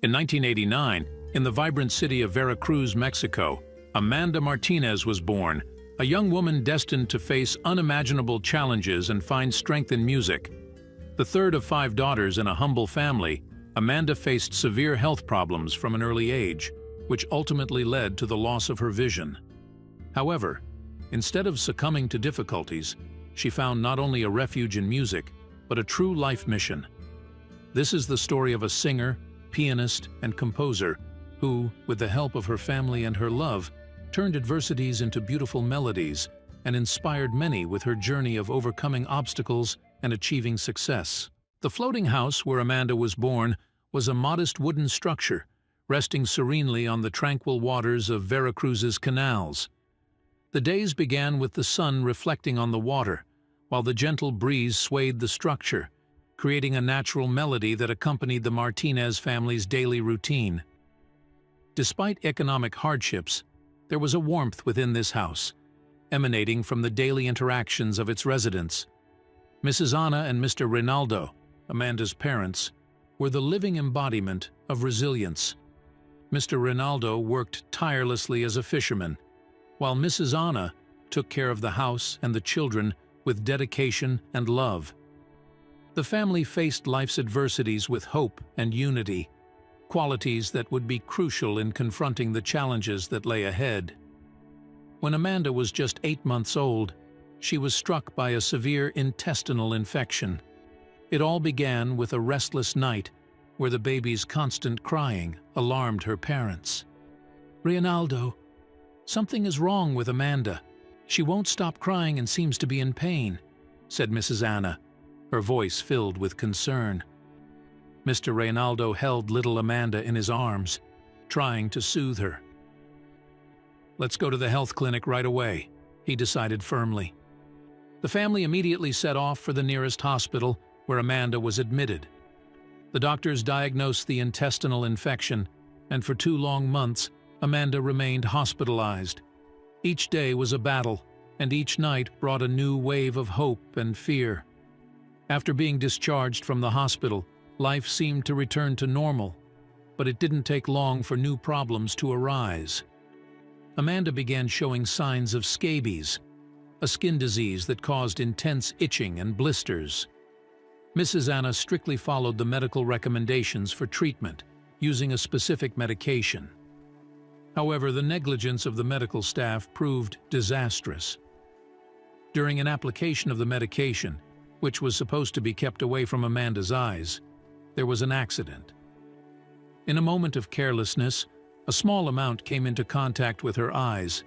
In 1989, in the vibrant city of Veracruz, Mexico, Amanda Martinez was born, a young woman destined to face unimaginable challenges and find strength in music. The third of 5 daughters in a humble family, Amanda faced severe health problems from an early age, which ultimately led to the loss of her vision. However, instead of succumbing to difficulties, she found not only a refuge in music, but a true life mission. This is the story of a singer, pianist, and composer who, with the help of her family and her love, turned adversities into beautiful melodies and inspired many with her journey of overcoming obstacles and achieving success. The floating house where Amanda was born was a modest wooden structure, resting serenely on the tranquil waters of Veracruz's canals. The days began with the sun reflecting on the water, while the gentle breeze swayed the structure, creating a natural melody that accompanied the Martinez family's daily routine. Despite economic hardships, there was a warmth within this house, emanating from the daily interactions of its residents. Mrs. Ana and Mr. Reynaldo, Amanda's parents, were the living embodiment of resilience. Mr. Reynaldo worked tirelessly as a fisherman, while Mrs. Ana took care of the house and the children with dedication and love. The family faced life's adversities with hope and unity, qualities that would be crucial in confronting the challenges that lay ahead. When Amanda was just 8 months old, she was struck by a severe intestinal infection. It all began with a restless night where the baby's constant crying alarmed her parents. "Reynaldo, something is wrong with Amanda. She won't stop crying and seems to be in pain," said Mrs. Ana, her voice filled with concern. Mr. Reynaldo held little Amanda in his arms, trying to soothe her. "Let's go to the health clinic right away," he decided firmly. The family immediately set off for the nearest hospital, where Amanda was admitted. The doctors diagnosed the intestinal infection, and for 2 long months, Amanda remained hospitalized. Each day was a battle, and each night brought a new wave of hope and fear. After being discharged from the hospital, life seemed to return to normal, but it didn't take long for new problems to arise. Amanda began showing signs of scabies, a skin disease that caused intense itching and blisters. Mrs. Ana strictly followed the medical recommendations for treatment, using a specific medication. However, the negligence of the medical staff proved disastrous. During an application of the medication, which was supposed to be kept away from Amanda's eyes, there was an accident. In a moment of carelessness, a small amount came into contact with her eyes.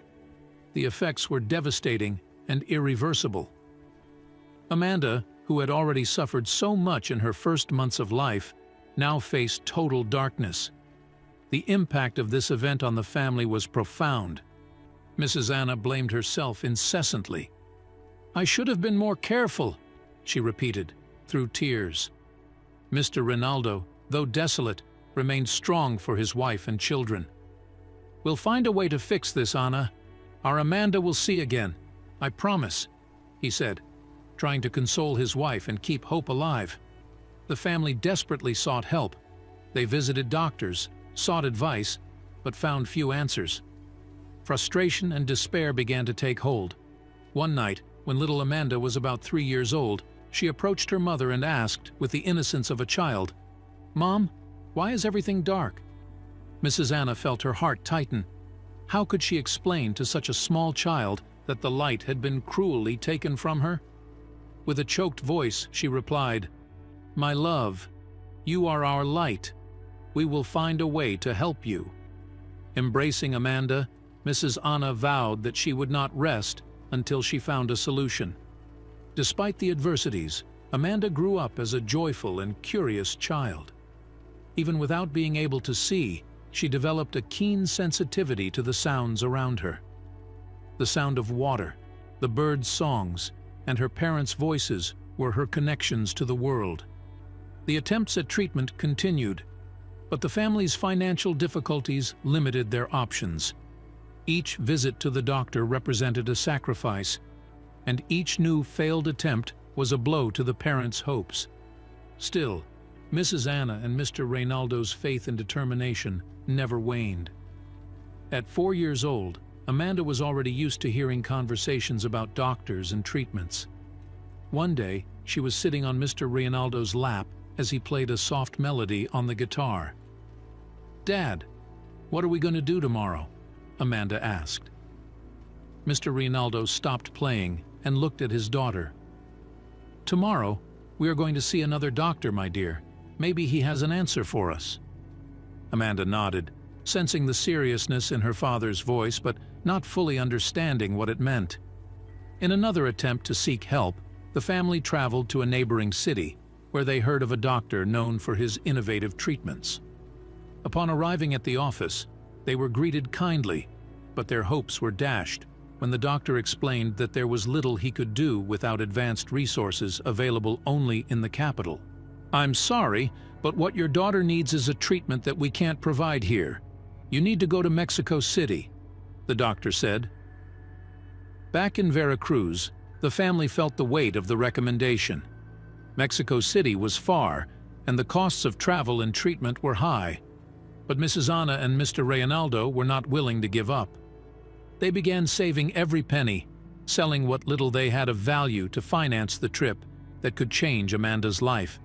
The effects were devastating and irreversible. Amanda, who had already suffered so much in her first months of life, now faced total darkness. The impact of this event on the family was profound. Mrs. Ana blamed herself incessantly. "I should have been more careful," she repeated, through tears. Mr. Reynaldo, though desolate, remained strong for his wife and children. "We'll find a way to fix this, Ana. Our Amanda will see again. I promise," he said, trying to console his wife and keep hope alive. The family desperately sought help. They visited doctors, sought advice, but found few answers. Frustration and despair began to take hold. One night, when little Amanda was about 3 years old, she approached her mother and asked, with the innocence of a child, "Mom, why is everything dark?" Mrs. Ana felt her heart tighten. How could she explain to such a small child that the light had been cruelly taken from her? With a choked voice, she replied, "My love, you are our light. We will find a way to help you." Embracing Amanda, Mrs. Ana vowed that she would not rest until she found a solution. Despite the adversities, Amanda grew up as a joyful and curious child. Even without being able to see, she developed a keen sensitivity to the sounds around her. The sound of water, the birds' songs, and her parents' voices were her connections to the world. The attempts at treatment continued, but the family's financial difficulties limited their options. Each visit to the doctor represented a sacrifice, and each new failed attempt was a blow to the parents' hopes. Still, Mrs. Anna and Mr. Reynaldo's faith and determination never waned. At 4 years old, Amanda was already used to hearing conversations about doctors and treatments. One day, she was sitting on Mr. Reynaldo's lap as he played a soft melody on the guitar. "Dad, what are we going to do tomorrow?" Amanda asked. Mr. Reynaldo stopped playing and looked at his daughter. "Tomorrow, we are going to see another doctor, my dear. Maybe he has an answer for us." Amanda nodded, sensing the seriousness in her father's voice but not fully understanding what it meant. In another attempt to seek help, the family traveled to a neighboring city, where they heard of a doctor known for his innovative treatments. Upon arriving at the office, they were greeted kindly, but their hopes were dashed when the doctor explained that there was little he could do without advanced resources available only in the capital. "I'm sorry, but what your daughter needs is a treatment that we can't provide here. You need to go to Mexico City," the doctor said. Back in Veracruz, the family felt the weight of the recommendation. Mexico City was far, and the costs of travel and treatment were high. But Mrs. Anna and Mr. Reynaldo were not willing to give up. They began saving every penny, selling what little they had of value to finance the trip that could change Amanda's life.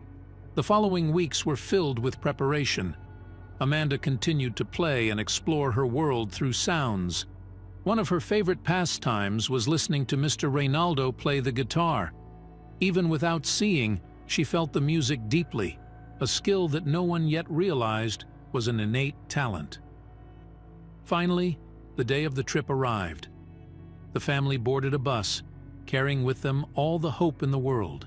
The following weeks were filled with preparation. Amanda continued to play and explore her world through sounds. One of her favorite pastimes was listening to Mr. Reynaldo play the guitar. Even without seeing, she felt the music deeply, a skill that no one yet realized was an innate talent. Finally, the day of the trip arrived. The family boarded a bus, carrying with them all the hope in the world.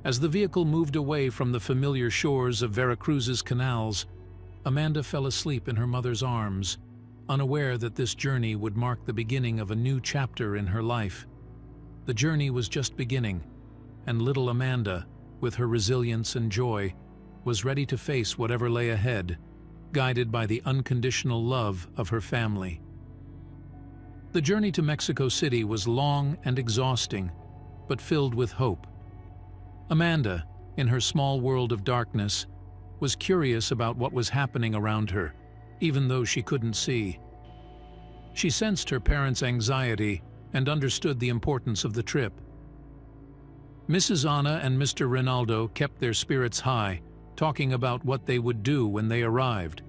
As the vehicle moved away from the familiar shores of Veracruz's canals, Amanda fell asleep in her mother's arms, unaware that this journey would mark the beginning of a new chapter in her life. The journey was just beginning, and little Amanda, with her resilience and joy, was ready to face whatever lay ahead, guided by the unconditional love of her family. The journey to Mexico City was long and exhausting, but filled with hope. Amanda, in her small world of darkness, was curious about what was happening around her, even though she couldn't see. She sensed her parents' anxiety and understood the importance of the trip. Mrs. Anna and Mr. Reynaldo kept their spirits high, talking about what they would do when they arrived.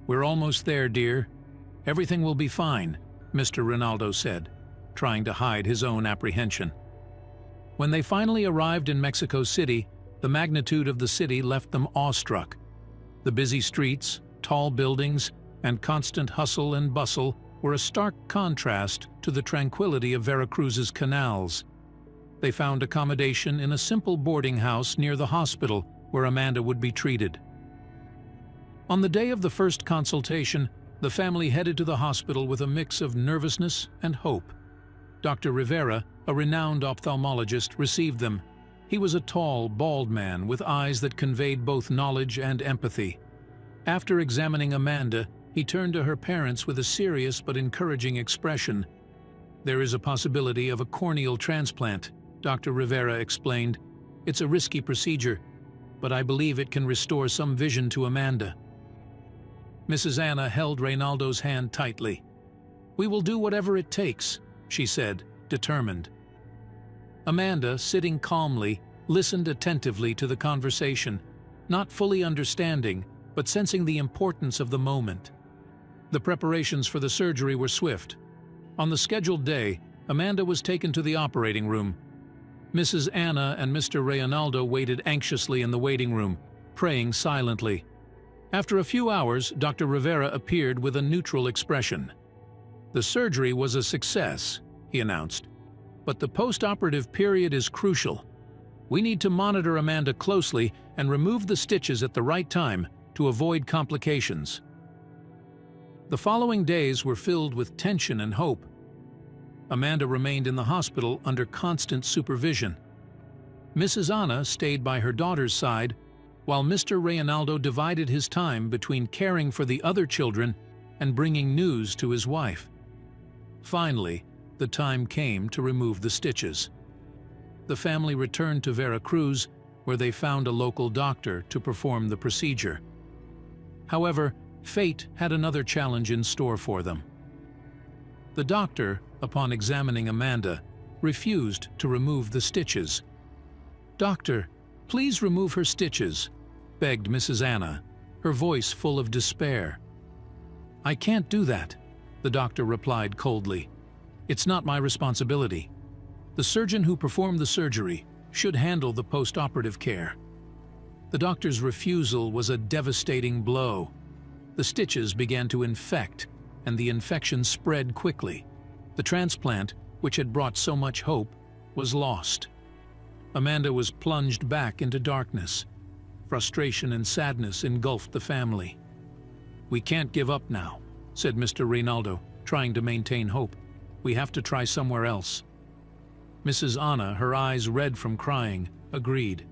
"We're almost there, dear. Everything will be fine," Mr. Reynaldo said, trying to hide his own apprehension. When they finally arrived in Mexico City, the magnitude of the city left them awestruck. The busy streets, tall buildings, and constant hustle and bustle were a stark contrast to the tranquility of Veracruz's canals. They found accommodation in a simple boarding house near the hospital where Amanda would be treated. On the day of the first consultation, the family headed to the hospital with a mix of nervousness and hope. Dr. Rivera, a renowned ophthalmologist, received them. He was a tall, bald man with eyes that conveyed both knowledge and empathy. After examining Amanda, he turned to her parents with a serious but encouraging expression. "There is a possibility of a corneal transplant," Dr. Rivera explained. "It's a risky procedure, but I believe it can restore some vision to Amanda." Mrs. Anna held Reynaldo's hand tightly. "We will do whatever it takes," she said, determined. Amanda, sitting calmly, listened attentively to the conversation, not fully understanding, but sensing the importance of the moment. The preparations for the surgery were swift. On the scheduled day, Amanda was taken to the operating room. Mrs. Anna and Mr. Reynaldo waited anxiously in the waiting room, praying silently. After a few hours, Dr. Rivera appeared with a neutral expression. "The surgery was a success," he announced, "but the post-operative period is crucial. We need to monitor Amanda closely and remove the stitches at the right time to avoid complications." The following days were filled with tension and hope. Amanda remained in the hospital under constant supervision. Mrs. Anna stayed by her daughter's side, while Mr. Reynaldo divided his time between caring for the other children and bringing news to his wife. Finally, the time came to remove the stitches. The family returned to Veracruz, where they found a local doctor to perform the procedure. However, fate had another challenge in store for them. The doctor, upon examining Amanda, refused to remove the stitches. "Doctor, please remove her stitches," begged Mrs. Anna, her voice full of despair. "I can't do that," the doctor replied coldly. "It's not my responsibility. The surgeon who performed the surgery should handle the post-operative care." The doctor's refusal was a devastating blow. The stitches began to infect, and the infection spread quickly. The transplant, which had brought so much hope, was lost. Amanda was plunged back into darkness. Frustration and sadness engulfed the family. "We can't give up now," said Mr. Rinaldo, trying to maintain hope. "We have to try somewhere else." Mrs. Anna, her eyes red from crying, agreed.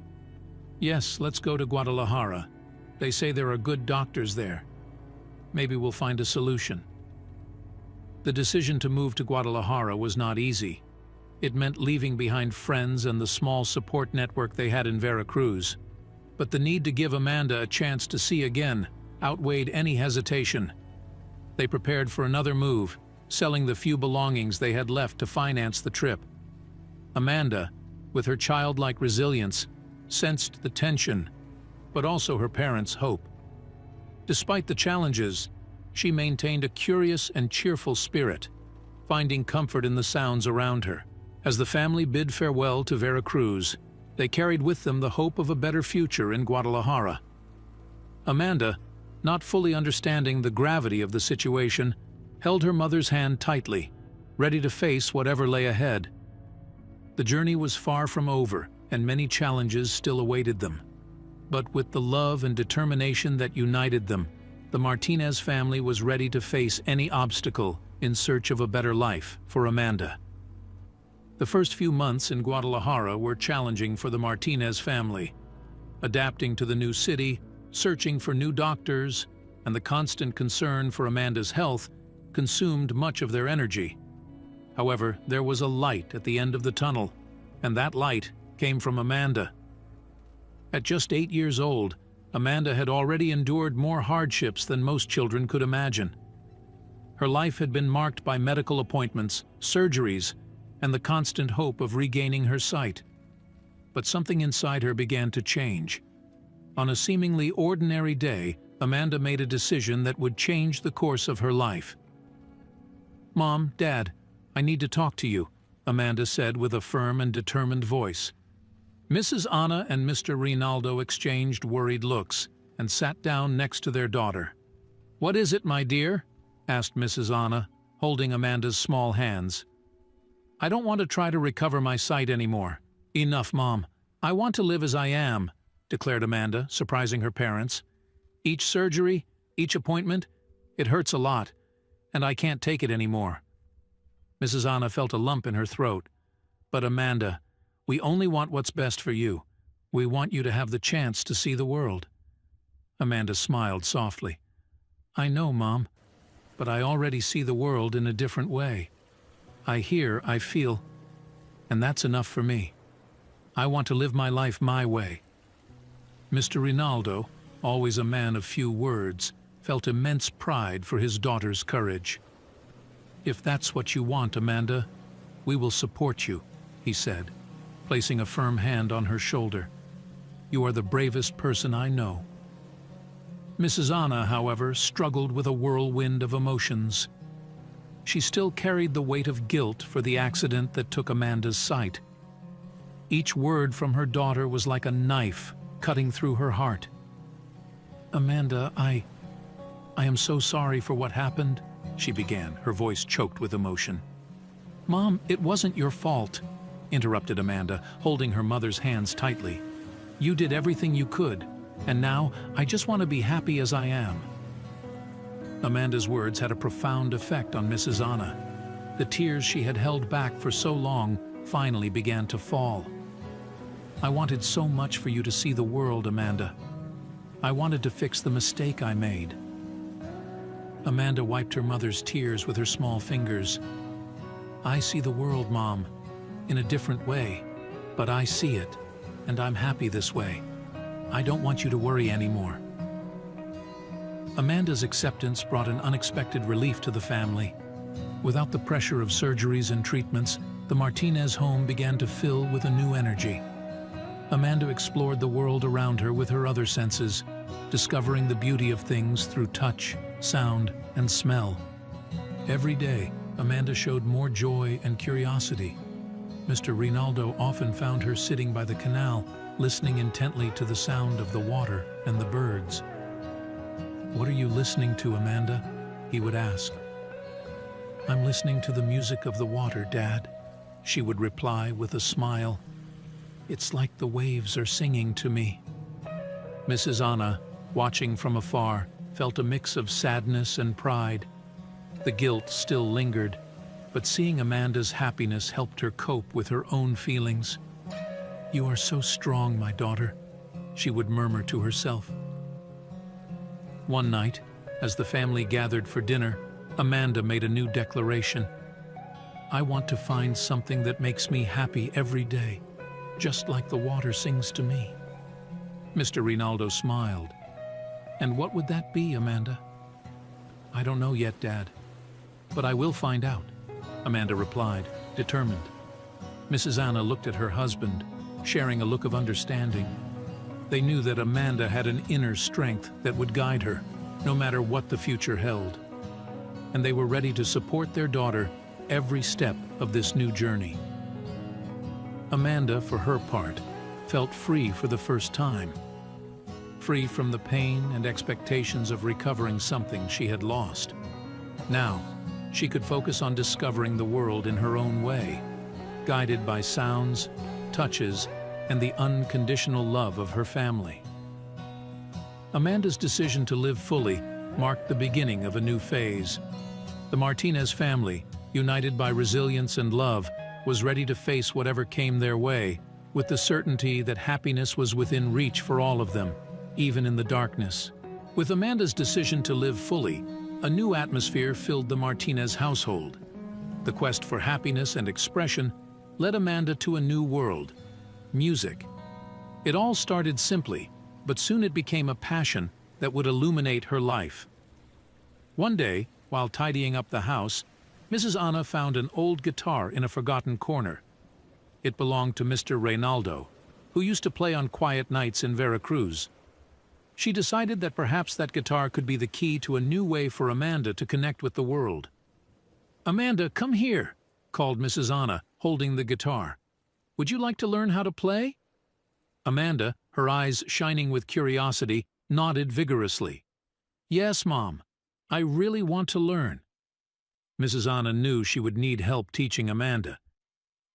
"Yes, let's go to Guadalajara. They say there are good doctors there. Maybe we'll find a solution." The decision to move to Guadalajara was not easy. It meant leaving behind friends and the small support network they had in Veracruz. But the need to give Amanda a chance to see again outweighed any hesitation. They prepared for another move, selling the few belongings they had left to finance the trip. Amanda, with her childlike resilience, sensed the tension, but also her parents' hope. Despite the challenges, she maintained a curious and cheerful spirit, finding comfort in the sounds around her. As the family bid farewell to Veracruz, they carried with them the hope of a better future in Guadalajara. Amanda, not fully understanding the gravity of the situation, held her mother's hand tightly, ready to face whatever lay ahead. The journey was far from over, and many challenges still awaited them. But with the love and determination that united them, the Martinez family was ready to face any obstacle in search of a better life for Amanda. The first few months in Guadalajara were challenging for the Martinez family. Adapting to the new city, searching for new doctors, and the constant concern for Amanda's health consumed much of their energy. However, there was a light at the end of the tunnel, and that light came from Amanda. At just 8 years old, Amanda had already endured more hardships than most children could imagine. Her life had been marked by medical appointments, surgeries, and the constant hope of regaining her sight. But something inside her began to change. On a seemingly ordinary day, Amanda made a decision that would change the course of her life. "Mom, Dad, I need to talk to you," Amanda said with a firm and determined voice. Mrs. Anna and Mr. Rinaldo exchanged worried looks and sat down next to their daughter. "What is it, my dear?" asked Mrs. Anna, holding Amanda's small hands. "I don't want to try to recover my sight anymore." "Enough, Mom. I want to live as I am," declared Amanda, surprising her parents. "Each surgery, each appointment, it hurts a lot, and I can't take it anymore." Mrs. Anna felt a lump in her throat. "But Amanda, we only want what's best for you. We want you to have the chance to see the world." Amanda smiled softly. "I know, Mom, but I already see the world in a different way. I hear, I feel, and that's enough for me. I want to live my life my way." Mr. Rinaldo, always a man of few words, felt immense pride for his daughter's courage. "If that's what you want, Amanda, we will support you," he said, placing a firm hand on her shoulder. "You are the bravest person I know." Mrs. Anna, however, struggled with a whirlwind of emotions. She still carried the weight of guilt for the accident that took Amanda's sight. Each word from her daughter was like a knife cutting through her heart. "Amanda, I am so sorry for what happened," she began, her voice choked with emotion. "Mom, it wasn't your fault," interrupted Amanda, holding her mother's hands tightly. "You did everything you could, and now I just want to be happy as I am." Amanda's words had a profound effect on Mrs. Anna. The tears she had held back for so long finally began to fall. "I wanted so much for you to see the world, Amanda. I wanted to fix the mistake I made." Amanda wiped her mother's tears with her small fingers. "I see the world, Mom, in a different way, but I see it. and I'm happy this way. I don't want you to worry anymore." Amanda's acceptance brought an unexpected relief to the family. Without the pressure of surgeries and treatments, the Martinez home began to fill with a new energy. Amanda explored the world around her with her other senses, discovering the beauty of things through touch, sound, and smell. Every day, Amanda showed more joy and curiosity. Mr. Rinaldo often found her sitting by the canal, listening intently to the sound of the water and the birds. "What are you listening to, Amanda?" he would ask. "I'm listening to the music of the water, Dad," she would reply with a smile. "It's like the waves are singing to me." Mrs. Anna, watching from afar, felt a mix of sadness and pride. The guilt still lingered, but seeing Amanda's happiness helped her cope with her own feelings. "You are so strong, my daughter," she would murmur to herself. One night, as the family gathered for dinner, Amanda made a new declaration. "I want to find something that makes me happy every day, just like the water sings to me." Mr. Rinaldo smiled. "And what would that be, Amanda?" "I don't know yet, Dad, but I will find out," Amanda replied, determined. Mrs. Anna looked at her husband, sharing a look of understanding. They knew that Amanda had an inner strength that would guide her, no matter what the future held. And they were ready to support their daughter every step of this new journey. Amanda, for her part, felt free for the first time. Free from the pain and expectations of recovering something she had lost. Now, she could focus on discovering the world in her own way, guided by sounds, touches, and the unconditional love of her family. Amanda's decision to live fully marked the beginning of a new phase. The Martinez family, united by resilience and love, was ready to face whatever came their way, with the certainty that happiness was within reach for all of them, even in the darkness. With Amanda's decision to live fully, a new atmosphere filled the Martinez household. The quest for happiness and expression led Amanda to a new world: music. It all started simply, but soon it became a passion that would illuminate her life. One day, while tidying up the house, Mrs. Anna found an old guitar in a forgotten corner. It belonged to Mr. Reynaldo, who used to play on quiet nights in Veracruz. She decided that perhaps that guitar could be the key to a new way for Amanda to connect with the world. "Amanda, come here," called Mrs. Anna, holding the guitar. "Would you like to learn how to play?" Amanda, her eyes shining with curiosity, nodded vigorously. "Yes, Mom. I really want to learn." Mrs. Anna knew she would need help teaching Amanda.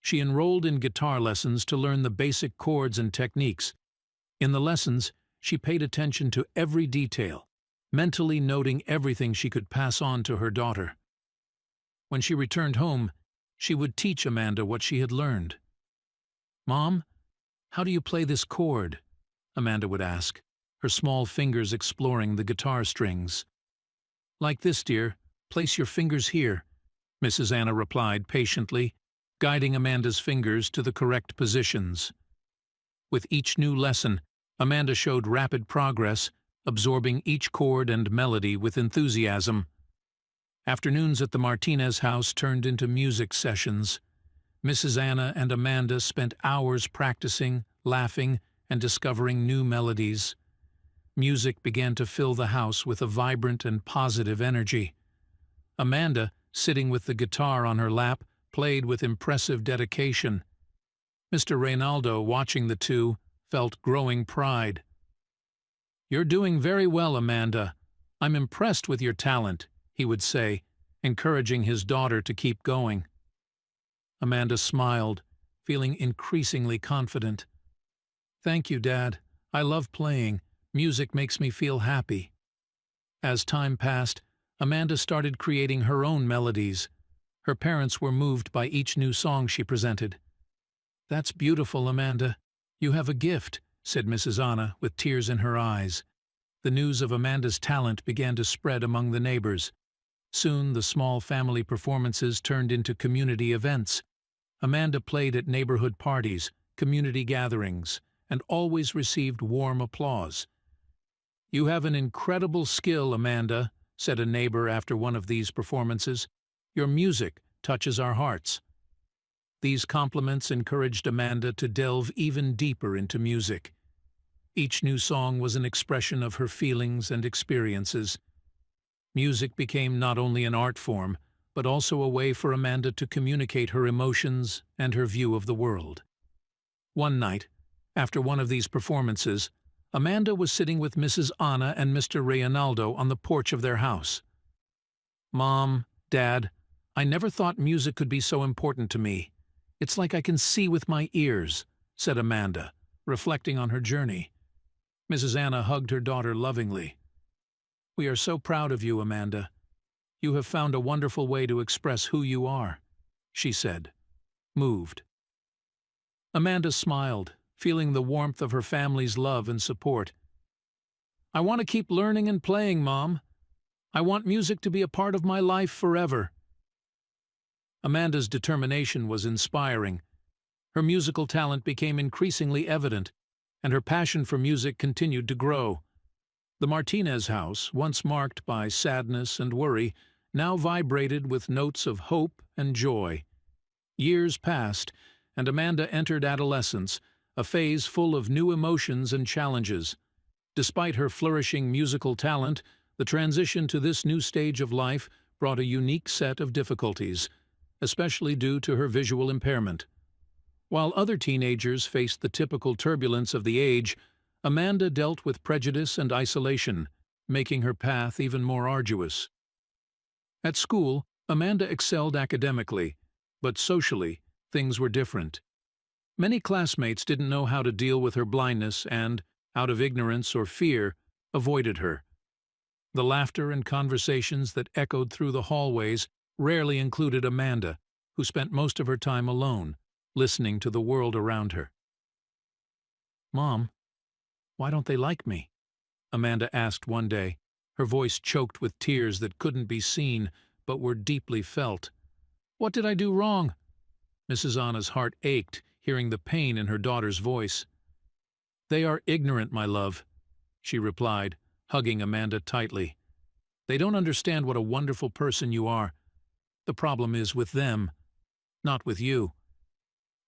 She enrolled in guitar lessons to learn the basic chords and techniques. In the lessons, she paid attention to every detail, mentally noting everything she could pass on to her daughter. When she returned home, she would teach Amanda what she had learned. "Mom, how do you play this chord?" Amanda would ask, her small fingers exploring the guitar strings. "Like this, dear. Place your fingers here," Mrs. Anna replied patiently, guiding Amanda's fingers to the correct positions. With each new lesson, Amanda showed rapid progress, absorbing each chord and melody with enthusiasm. Afternoons at the Martinez house turned into music sessions. Mrs. Anna and Amanda spent hours practicing, laughing, and discovering new melodies. Music began to fill the house with a vibrant and positive energy. Amanda, sitting with the guitar on her lap, played with impressive dedication. Mr. Reynaldo, watching the two, felt growing pride. "You're doing very well, Amanda. I'm impressed with your talent," he would say, encouraging his daughter to keep going. Amanda smiled, feeling increasingly confident. "Thank you, Dad. I love playing. Music makes me feel happy." As time passed, Amanda started creating her own melodies. Her parents were moved by each new song she presented. "That's beautiful, Amanda. You have a gift," said Mrs. Anna, with tears in her eyes. The news of Amanda's talent began to spread among the neighbors. Soon the small family performances turned into community events. Amanda played at neighborhood parties, community gatherings, and always received warm applause. "You have an incredible skill, Amanda," said a neighbor after one of these performances. "Your music touches our hearts." These compliments encouraged Amanda to delve even deeper into music. Each new song was an expression of her feelings and experiences. Music became not only an art form, but also a way for Amanda to communicate her emotions and her view of the world. One night, after one of these performances, Amanda was sitting with Mrs. Anna and Mr. Reynaldo on the porch of their house. "Mom, Dad, I never thought music could be so important to me. It's like I can see with my ears," said Amanda, reflecting on her journey. Mrs. Anna hugged her daughter lovingly. "We are so proud of you, Amanda. You have found a wonderful way to express who you are," she said, moved. Amanda smiled, feeling the warmth of her family's love and support. "I want to keep learning and playing, Mom. I want music to be a part of my life forever." Amanda's determination was inspiring. Her musical talent became increasingly evident, and her passion for music continued to grow. The Martinez house, once marked by sadness and worry, now vibrated with notes of hope and joy. Years passed, and Amanda entered adolescence, a phase full of new emotions and challenges. Despite her flourishing musical talent, the transition to this new stage of life brought a unique set of difficulties, especially due to her visual impairment. While other teenagers faced the typical turbulence of the age, Amanda dealt with prejudice and isolation, making her path even more arduous. At school, Amanda excelled academically, but socially, things were different. Many classmates didn't know how to deal with her blindness and, out of ignorance or fear, avoided her. The laughter and conversations that echoed through the hallways rarely included Amanda, who spent most of her time alone, listening to the world around her. "Mom, why don't they like me?" Amanda asked one day, her voice choked with tears that couldn't be seen but were deeply felt. "What did I do wrong?" Mrs. Anna's heart ached, hearing the pain in her daughter's voice. "They are ignorant, my love," she replied, hugging Amanda tightly. "They don't understand what a wonderful person you are. The problem is with them, not with you."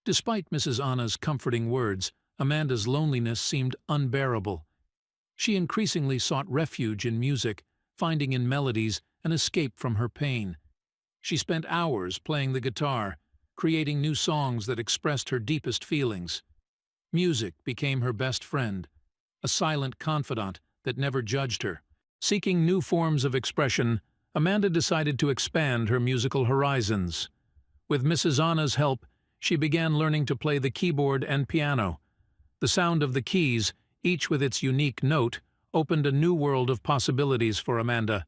Despite Mrs. Anna's comforting words, Amanda's loneliness seemed unbearable. She increasingly sought refuge in music, finding in melodies an escape from her pain. She spent hours playing the guitar, creating new songs that expressed her deepest feelings. Music became her best friend, a silent confidant that never judged her. Seeking new forms of expression, Amanda decided to expand her musical horizons. With Mrs. Anna's help, she began learning to play the keyboard and piano. The sound of the keys, each with its unique note, opened a new world of possibilities for Amanda.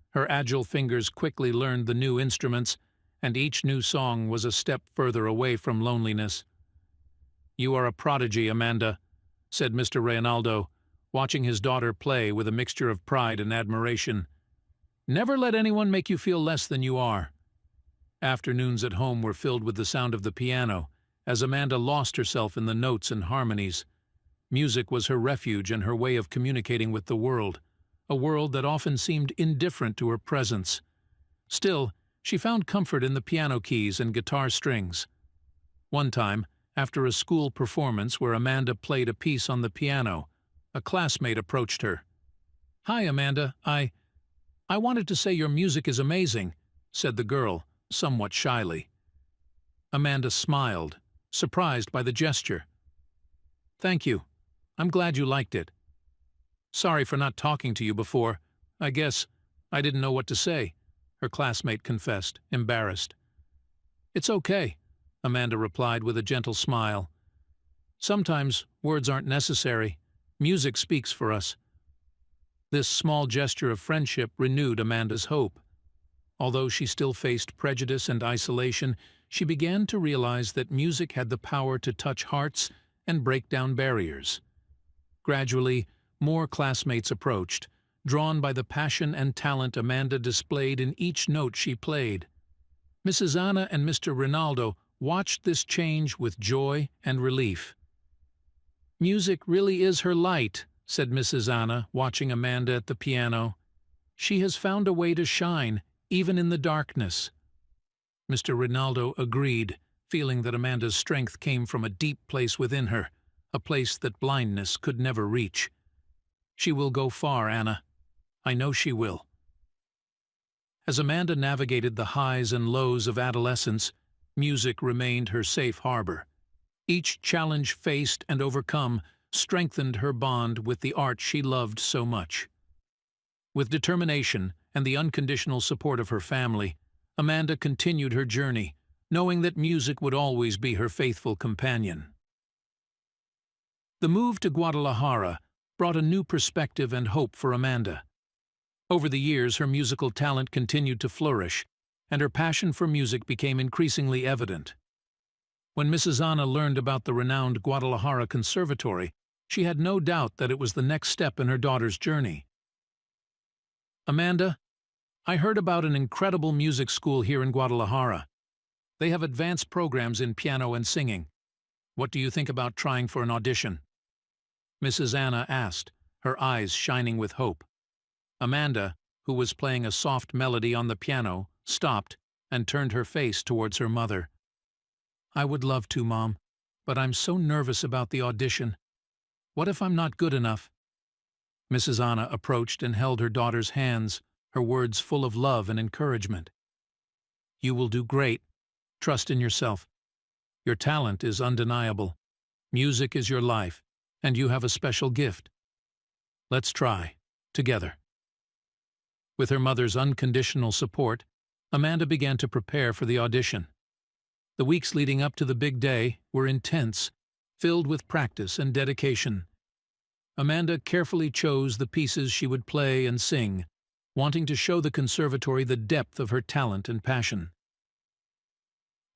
Her agile fingers quickly learned the new instruments, and each new song was a step further away from loneliness. "You are a prodigy, Amanda," said Mr. Reynaldo, watching his daughter play with a mixture of pride and admiration. "Never let anyone make you feel less than you are." Afternoons at home were filled with the sound of the piano, as Amanda lost herself in the notes and harmonies. Music was her refuge and her way of communicating with the world, a world that often seemed indifferent to her presence. Still, she found comfort in the piano keys and guitar strings. One time, after a school performance where Amanda played a piece on the piano, a classmate approached her. "Hi, Amanda, I wanted to say your music is amazing," said the girl, somewhat shyly. Amanda smiled, surprised by the gesture. "Thank you. I'm glad you liked it. Sorry for not talking to you before. I guess I didn't know what to say," her classmate confessed, embarrassed. "It's okay," Amanda replied with a gentle smile. "Sometimes words aren't necessary. Music speaks for us." This small gesture of friendship renewed Amanda's hope. Although she still faced prejudice and isolation, she began to realize that music had the power to touch hearts and break down barriers. Gradually, more classmates approached, drawn by the passion and talent Amanda displayed in each note she played. Mrs. Anna and Mr. Reynaldo watched this change with joy and relief. Music really is her light, said Mrs. Anna, watching Amanda at the piano. She has found a way to shine, even in the darkness. Mr. Rinaldo agreed, feeling that Amanda's strength came from a deep place within her, a place that blindness could never reach. She will go far, Anna. I know she will. As Amanda navigated the highs and lows of adolescence, music remained her safe harbor. Each challenge faced and overcome strengthened her bond with the art she loved so much. With determination and the unconditional support of her family, Amanda continued her journey, knowing that music would always be her faithful companion. The move to Guadalajara brought a new perspective and hope for Amanda. Over the years, her musical talent continued to flourish, and her passion for music became increasingly evident. When Mrs. Anna learned about the renowned Guadalajara Conservatory, she had no doubt that it was the next step in her daughter's journey. Amanda, I heard about an incredible music school here in Guadalajara. They have advanced programs in piano and singing. What do you think about trying for an audition? Mrs. Anna asked, her eyes shining with hope. Amanda, who was playing a soft melody on the piano, stopped and turned her face towards her mother. I would love to, Mom, but I'm so nervous about the audition. What if I'm not good enough? Mrs. Anna approached and held her daughter's hands, her words full of love and encouragement. You will do great. Trust in yourself. Your talent is undeniable. Music is your life, and you have a special gift. Let's try, together. With her mother's unconditional support, Amanda began to prepare for the audition. The weeks leading up to the big day were intense, filled with practice and dedication. Amanda carefully chose the pieces she would play and sing, wanting to show the conservatory the depth of her talent and passion.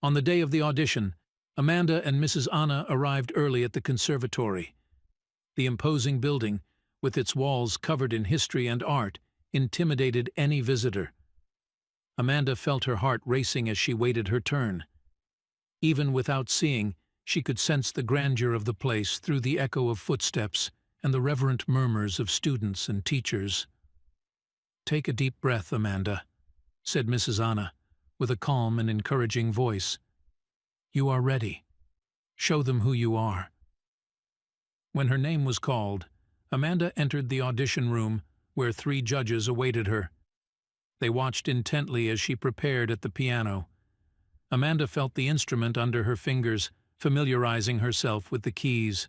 On the day of the audition, Amanda and Mrs. Anna arrived early at the conservatory. The imposing building, with its walls covered in history and art, intimidated any visitor. Amanda felt her heart racing as she waited her turn. Even without seeing, she could sense the grandeur of the place through the echo of footsteps and the reverent murmurs of students and teachers. Take a deep breath, Amanda, said Mrs. Anna, with a calm and encouraging voice. You are ready. Show them who you are. When her name was called, Amanda entered the audition room, where 3 judges awaited her. They watched intently as she prepared at the piano. Amanda felt the instrument under her fingers, familiarizing herself with the keys.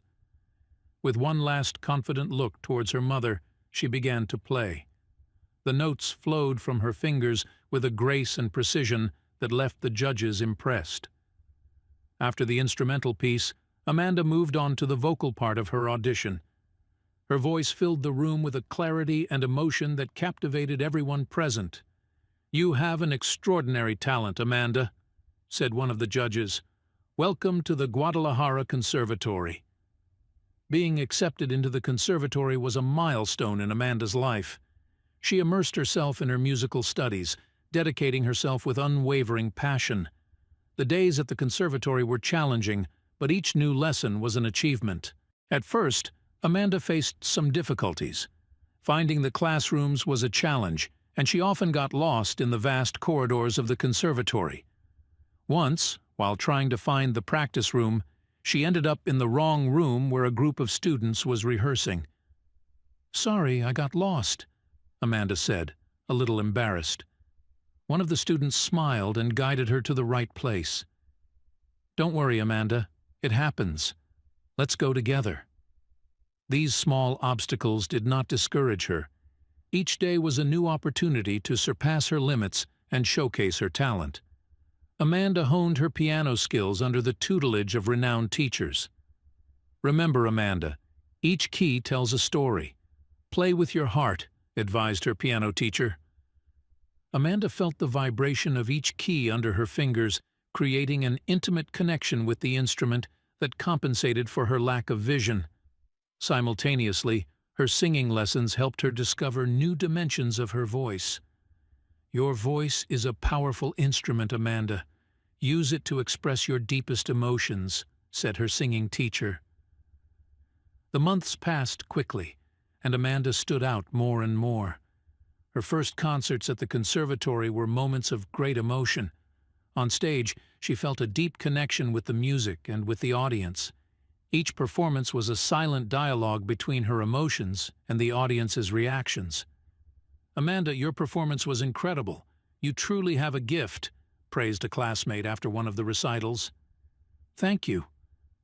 With one last confident look towards her mother, she began to play. The notes flowed from her fingers with a grace and precision that left the judges impressed. After the instrumental piece, Amanda moved on to the vocal part of her audition. Her voice filled the room with a clarity and emotion that captivated everyone present. You have an extraordinary talent, Amanda, said one of the judges. Welcome to the Guadalajara Conservatory. Being accepted into the conservatory was a milestone in Amanda's life. She immersed herself in her musical studies, dedicating herself with unwavering passion. The days at the conservatory were challenging, but each new lesson was an achievement. At first, Amanda faced some difficulties. Finding the classrooms was a challenge, and she often got lost in the vast corridors of the conservatory. Once, while trying to find the practice room, she ended up in the wrong room where a group of students was rehearsing. Sorry, I got lost, Amanda said, a little embarrassed. One of the students smiled and guided her to the right place. Don't worry, Amanda. It happens. Let's go together. These small obstacles did not discourage her. Each day was a new opportunity to surpass her limits and showcase her talent. Amanda honed her piano skills under the tutelage of renowned teachers. Remember, Amanda, each key tells a story. Play with your heart, advised her piano teacher. Amanda felt the vibration of each key under her fingers, creating an intimate connection with the instrument that compensated for her lack of vision. Simultaneously, her singing lessons helped her discover new dimensions of her voice. Your voice is a powerful instrument, Amanda. Use it to express your deepest emotions, said her singing teacher. The months passed quickly, and Amanda stood out more and more. Her first concerts at the conservatory were moments of great emotion. On stage, she felt a deep connection with the music and with the audience. Each performance was a silent dialogue between her emotions and the audience's reactions. "Amanda, your performance was incredible. You truly have a gift," praised a classmate after one of the recitals. "Thank you,"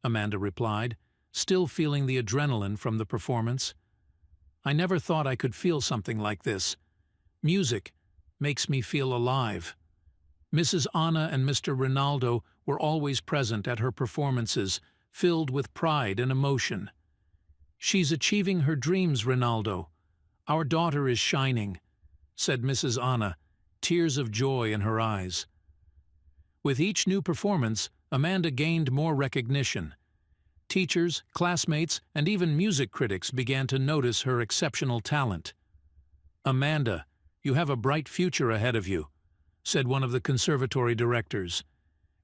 Amanda replied, still feeling the adrenaline from the performance. "I never thought I could feel something like this. Music makes me feel alive." Mrs. Anna and Mr. Rinaldo were always present at her performances, filled with pride and emotion. "She's achieving her dreams, Rinaldo. Our daughter is shining," said Mrs. Anna, tears of joy in her eyes. With each new performance, Amanda gained more recognition. Teachers, classmates, and even music critics began to notice her exceptional talent. "Amanda, you have a bright future ahead of you," said one of the conservatory directors.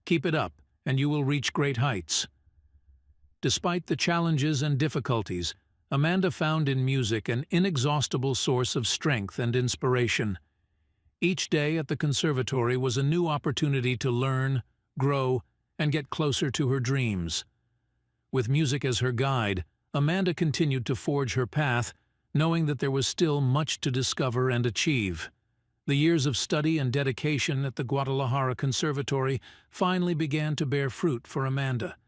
"Keep it up, and you will reach great heights." Despite the challenges and difficulties, Amanda found in music an inexhaustible source of strength and inspiration. Each day at the conservatory was a new opportunity to learn, grow, and get closer to her dreams. With music as her guide, Amanda continued to forge her path, knowing that there was still much to discover and achieve. The years of study and dedication at the Guadalajara Conservatory finally began to bear fruit for Amanda.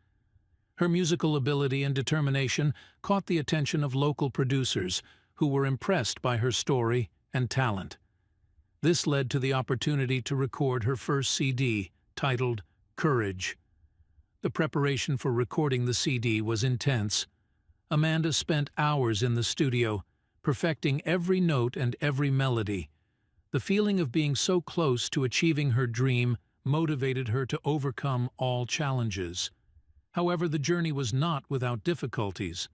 Her musical ability and determination caught the attention of local producers, who were impressed by her story and talent. This led to the opportunity to record her first CD, titled Courage. The preparation for recording the CD was intense. Amanda spent hours in the studio, perfecting every note and every melody. The feeling of being so close to achieving her dream motivated her to overcome all challenges. However, the journey was not without difficulties.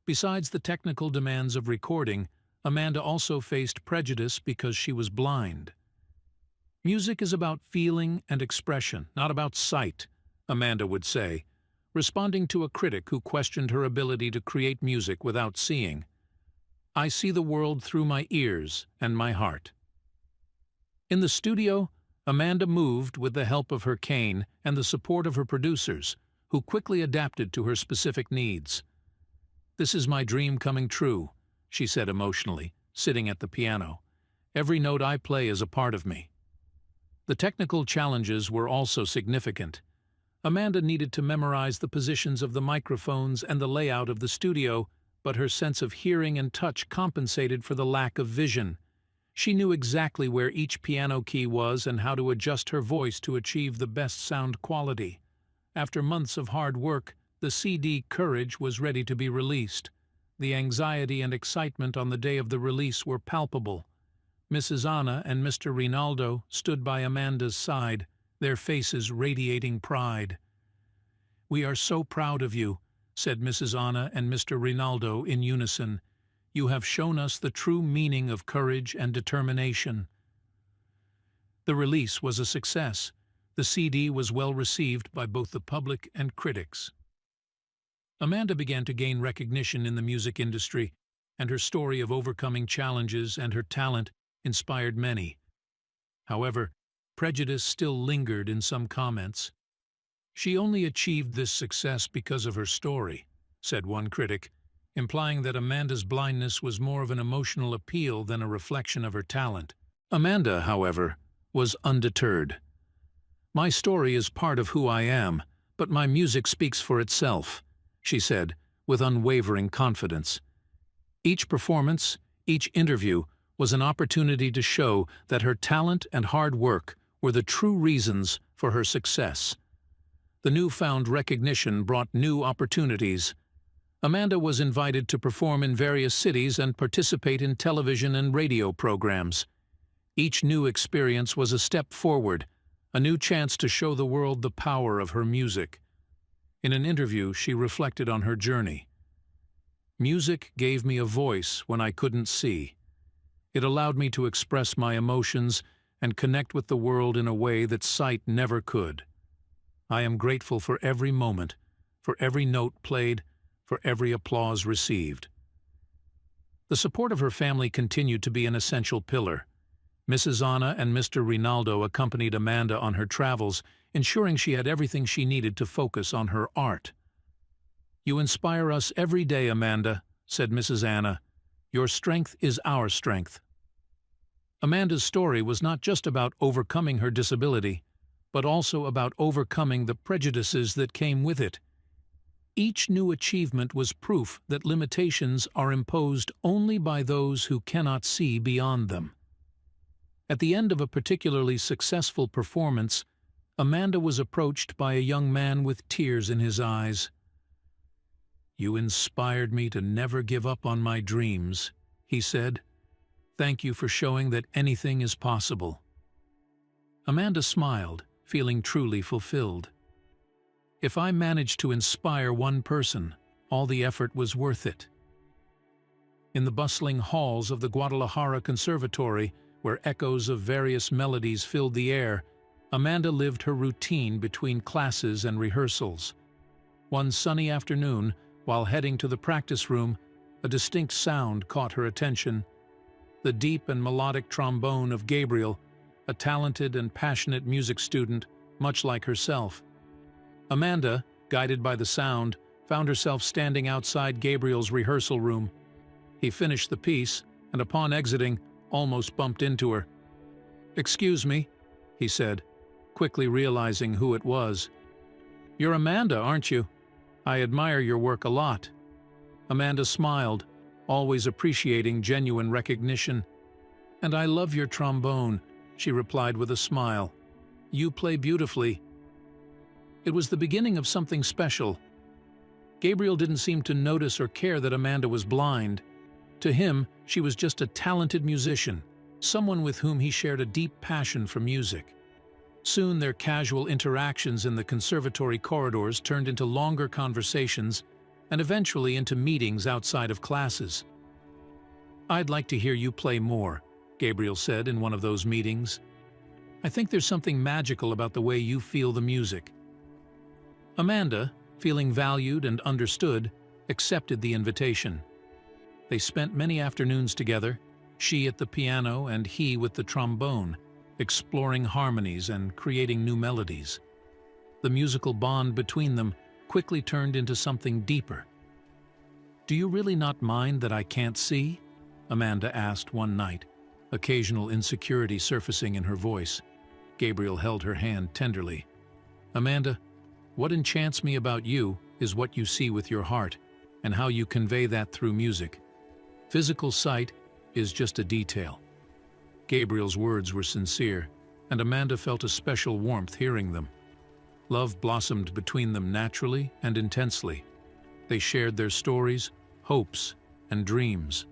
Besides the technical demands of recording, Amanda also faced prejudice because she was blind. "Music is about feeling and expression, not about sight," Amanda would say, responding to a critic who questioned her ability to create music without seeing. "I see the world through my ears and my heart." In the studio, Amanda moved with the help of her cane and the support of her producers, who quickly adapted to her specific needs. "This is my dream coming true," she said emotionally, sitting at the piano. "Every note I play is a part of me." The technical challenges were also significant. Amanda needed to memorize the positions of the microphones and the layout of the studio, but her sense of hearing and touch compensated for the lack of vision. She knew exactly where each piano key was and how to adjust her voice to achieve the best sound quality. After months of hard work, the CD Courage was ready to be released. The anxiety and excitement on the day of the release were palpable. Mrs. Anna and Mr. Rinaldo stood by Amanda's side, their faces radiating pride. "We are so proud of you," said Mrs. Anna and Mr. Rinaldo in unison. "You have shown us the true meaning of courage and determination." The release was a success. The CD was well received by both the public and critics. Amanda began to gain recognition in the music industry, and her story of overcoming challenges and her talent inspired many. However, prejudice still lingered in some comments. "She only achieved this success because of her story," said one critic, implying that Amanda's blindness was more of an emotional appeal than a reflection of her talent. Amanda, however, was undeterred. "My story is part of who I am, but my music speaks for itself," she said, with unwavering confidence. Each performance, each interview, was an opportunity to show that her talent and hard work were the true reasons for her success. The newfound recognition brought new opportunities. Amanda was invited to perform in various cities and participate in television and radio programs. Each new experience was a step forward, a new chance to show the world the power of her music. In an interview, she reflected on her journey. "Music gave me a voice when I couldn't see. It allowed me to express my emotions and connect with the world in a way that sight never could. I am grateful for every moment, for every note played, for every applause received. The support of her family continued to be an essential pillar. Mrs. Anna and Mr. Rinaldo accompanied Amanda on her travels, ensuring she had everything she needed to focus on her art. "You inspire us every day, Amanda," said Mrs. Anna. "Your strength is our strength." Amanda's story was not just about overcoming her disability, but also about overcoming the prejudices that came with it. Each new achievement was proof that limitations are imposed only by those who cannot see beyond them. At the end of a particularly successful performance, Amanda was approached by a young man with tears in his eyes. "You inspired me to never give up on my dreams," he said. "Thank you for showing that anything is possible." Amanda smiled, feeling truly fulfilled. "If I managed to inspire one person, all the effort was worth it." In the bustling halls of the Guadalajara Conservatory, where echoes of various melodies filled the air, Amanda lived her routine between classes and rehearsals. One sunny afternoon, while heading to the practice room, a distinct sound caught her attention: the deep and melodic trombone of Gabriel, a talented and passionate music student, much like herself. Amanda, guided by the sound, found herself standing outside Gabriel's rehearsal room. He finished the piece, and upon exiting, almost bumped into her. "Excuse me," he said, quickly realizing who it was. "You're Amanda, aren't you? I admire your work a lot." Amanda smiled, always appreciating genuine recognition. "And I love your trombone," she replied with a smile. "You play beautifully." It was the beginning of something special. Gabriel didn't seem to notice or care that Amanda was blind. To him, she was just a talented musician, someone with whom he shared a deep passion for music. Soon their casual interactions in the conservatory corridors turned into longer conversations and eventually into meetings outside of classes. "I'd like to hear you play more," Gabriel said in one of those meetings. "I think there's something magical about the way you feel the music." Amanda, feeling valued and understood, accepted the invitation. They spent many afternoons together, she at the piano and he with the trombone, exploring harmonies and creating new melodies. The musical bond between them quickly turned into something deeper. "Do you really not mind that I can't see?" Amanda asked one night, occasional insecurity surfacing in her voice. Gabriel held her hand tenderly. "Amanda, what enchants me about you is what you see with your heart, and how you convey that through music. Physical sight is just a detail." Gabriel's words were sincere, and Amanda felt a special warmth hearing them. Love blossomed between them naturally and intensely. They shared their stories, hopes, and dreams.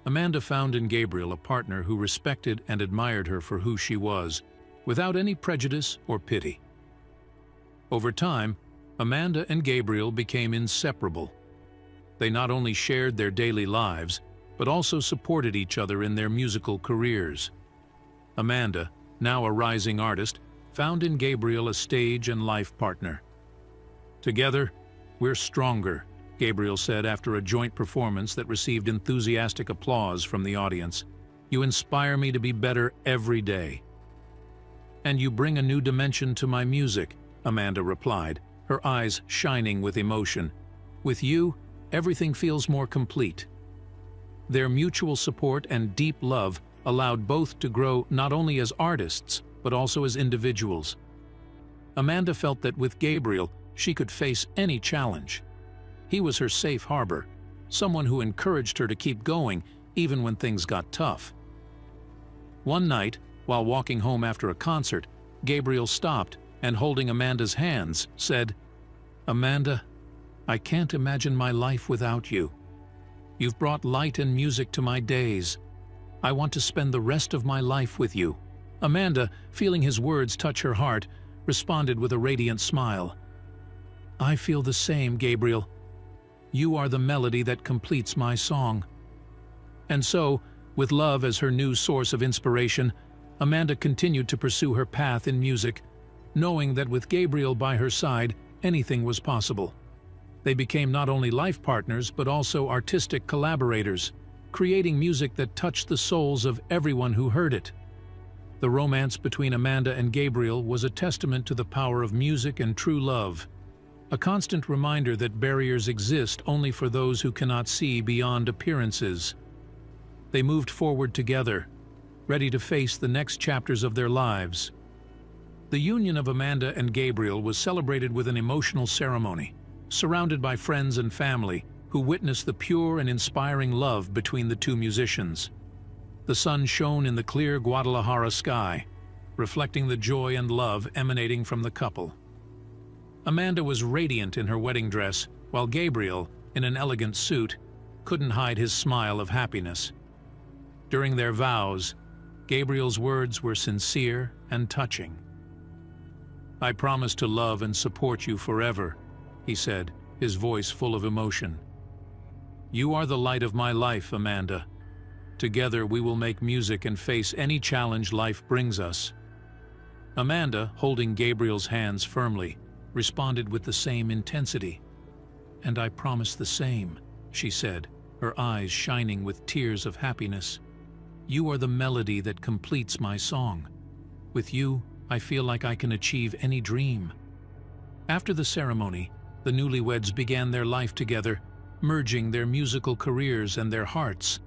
Amanda found in Gabriel a partner who respected and admired her for who she was, without any prejudice or pity. Over time, Amanda and Gabriel became inseparable. They not only shared their daily lives, but also supported each other in their musical careers. Amanda, now a rising artist, found in Gabriel a stage and life partner. "Together, we're stronger," Gabriel said after a joint performance that received enthusiastic applause from the audience. "You inspire me to be better every day." "And you bring a new dimension to my music," Amanda replied, her eyes shining with emotion. "With you, everything feels more complete." Their mutual support and deep love allowed both to grow not only as artists, but also as individuals. Amanda felt that with Gabriel, she could face any challenge. He was her safe harbor, someone who encouraged her to keep going even when things got tough. One night, while walking home after a concert, Gabriel stopped and, holding Amanda's hands, said, "Amanda, I can't imagine my life without you. You've brought light and music to my days. I want to spend the rest of my life with you." Amanda, feeling his words touch her heart, responded with a radiant smile. "I feel the same, Gabriel. You are the melody that completes my song." And so, with love as her new source of inspiration, Amanda continued to pursue her path in music, knowing that with Gabriel by her side, anything was possible. They became not only life partners but also artistic collaborators, creating music that touched the souls of everyone who heard it. The romance between Amanda and Gabriel was a testament to the power of music and true love, a constant reminder that barriers exist only for those who cannot see beyond appearances. They moved forward together, ready to face the next chapters of their lives. The union of Amanda and Gabriel was celebrated with an emotional ceremony, surrounded by friends and family who witnessed the pure and inspiring love between the two musicians. The sun shone in the clear Guadalajara sky, reflecting the joy and love emanating from the couple. Amanda was radiant in her wedding dress, while Gabriel, in an elegant suit, couldn't hide his smile of happiness. During their vows, Gabriel's words were sincere and touching. "I promise to love and support you forever," he said, his voice full of emotion. "You are the light of my life, Amanda. Together we will make music and face any challenge life brings us." Amanda, holding Gabriel's hands firmly, responded with the same intensity. "And I promise the same," she said, her eyes shining with tears of happiness. "You are the melody that completes my song. With you, I feel like I can achieve any dream." After the ceremony, the newlyweds began their life together, merging their musical careers and their hearts.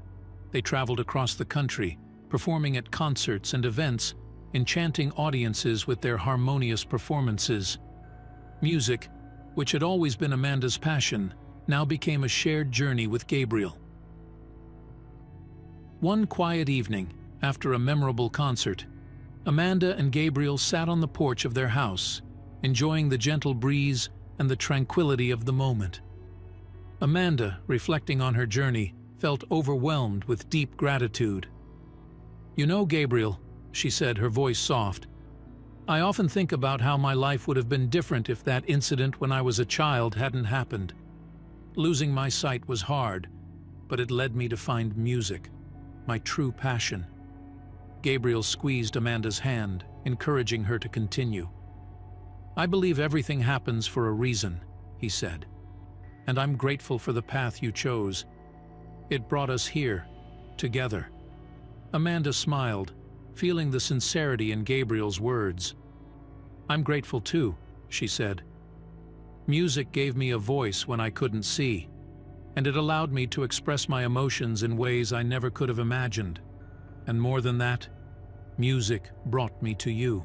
They traveled across the country, performing at concerts and events, enchanting audiences with their harmonious performances. Music, which had always been Amanda's passion, now became a shared journey with Gabriel. One quiet evening, after a memorable concert, Amanda and Gabriel sat on the porch of their house, enjoying the gentle breeze and the tranquility of the moment. Amanda, reflecting on her journey, felt overwhelmed with deep gratitude. "You know, Gabriel," she said, her voice soft, "I often think about how my life would have been different if that incident when I was a child hadn't happened. Losing my sight was hard, but it led me to find music, my true passion." Gabriel squeezed Amanda's hand, encouraging her to continue. "I believe everything happens for a reason," he said, "and I'm grateful for the path you chose. It brought us here, together." Amanda smiled, feeling the sincerity in Gabriel's words. "I'm grateful too," she said. "Music gave me a voice when I couldn't see, and it allowed me to express my emotions in ways I never could have imagined. And more than that, music brought me to you."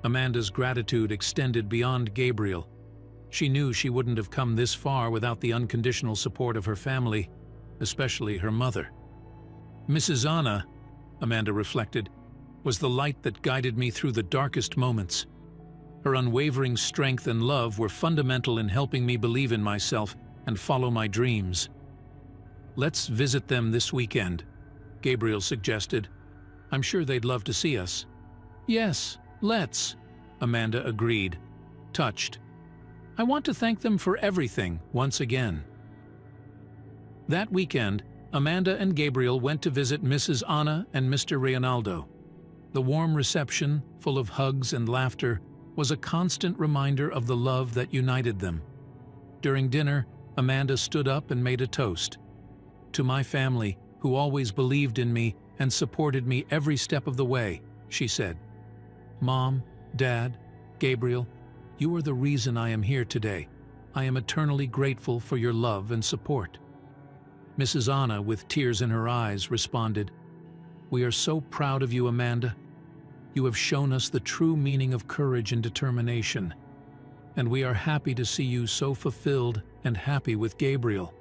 Amanda's gratitude extended beyond Gabriel. She knew she wouldn't have come this far without the unconditional support of her family, especially her mother. "Mrs. Anna," Amanda reflected, "was the light that guided me through the darkest moments. Her unwavering strength and love were fundamental in helping me believe in myself and follow my dreams." "Let's visit them this weekend," Gabriel suggested. "I'm sure they'd love to see us." "Yes, let's," Amanda agreed, touched. "I want to thank them for everything once again." That weekend, Amanda and Gabriel went to visit Mrs. Anna and Mr. Reynaldo. The warm reception, full of hugs and laughter, was a constant reminder of the love that united them. During dinner, Amanda stood up and made a toast. "To my family, who always believed in me and supported me every step of the way," she said. "Mom, Dad, Gabriel, you are the reason I am here today. I am eternally grateful for your love and support." Mrs. Anna, with tears in her eyes, responded, "We are so proud of you, Amanda. You have shown us the true meaning of courage and determination, and we are happy to see you so fulfilled and happy with Gabriel."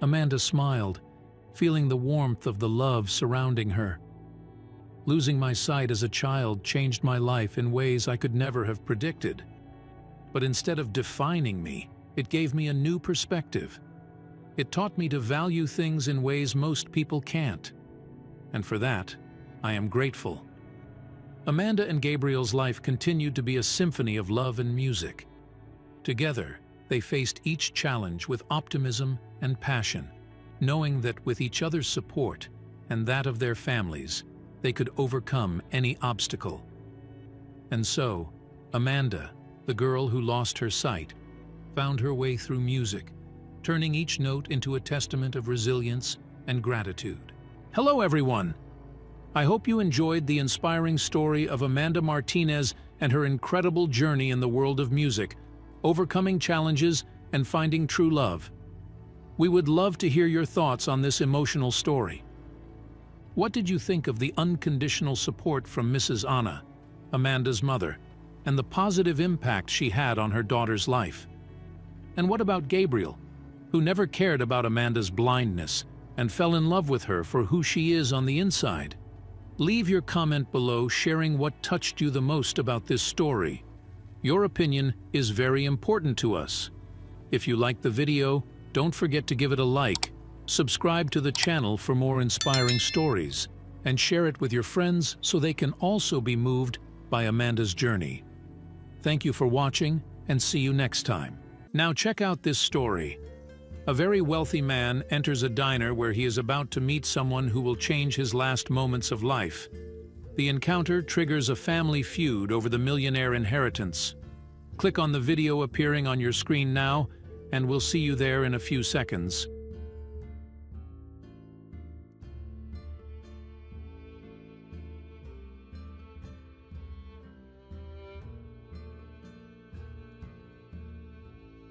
Amanda smiled, feeling the warmth of the love surrounding her. "Losing my sight as a child changed my life in ways I could never have predicted. But instead of defining me, it gave me a new perspective. It taught me to value things in ways most people can't. And for that, I am grateful." Amanda and Gabriel's life continued to be a symphony of love and music. Together, they faced each challenge with optimism and passion, knowing that with each other's support and that of their families, they could overcome any obstacle. And so, Amanda, the girl who lost her sight, found her way through music, turning each note into a testament of resilience and gratitude. Hello, everyone! I hope you enjoyed the inspiring story of Amanda Martinez and her incredible journey in the world of music, overcoming challenges and finding true love. We would love to hear your thoughts on this emotional story. What did you think of the unconditional support from Mrs. Anna, Amanda's mother, and the positive impact she had on her daughter's life? And what about Gabriel, who never cared about Amanda's blindness and fell in love with her for who she is on the inside? Leave your comment below sharing what touched you the most about this story. Your opinion is very important to us. If you liked the video, don't forget to give it a like, subscribe to the channel for more inspiring stories, and share it with your friends so they can also be moved by Amanda's journey. Thank you for watching, and see you next time. Now check out this story. A very wealthy man enters a diner where he is about to meet someone who will change his last moments of life. The encounter triggers a family feud over the millionaire inheritance. Click on the video appearing on your screen now, and we'll see you there in a few seconds.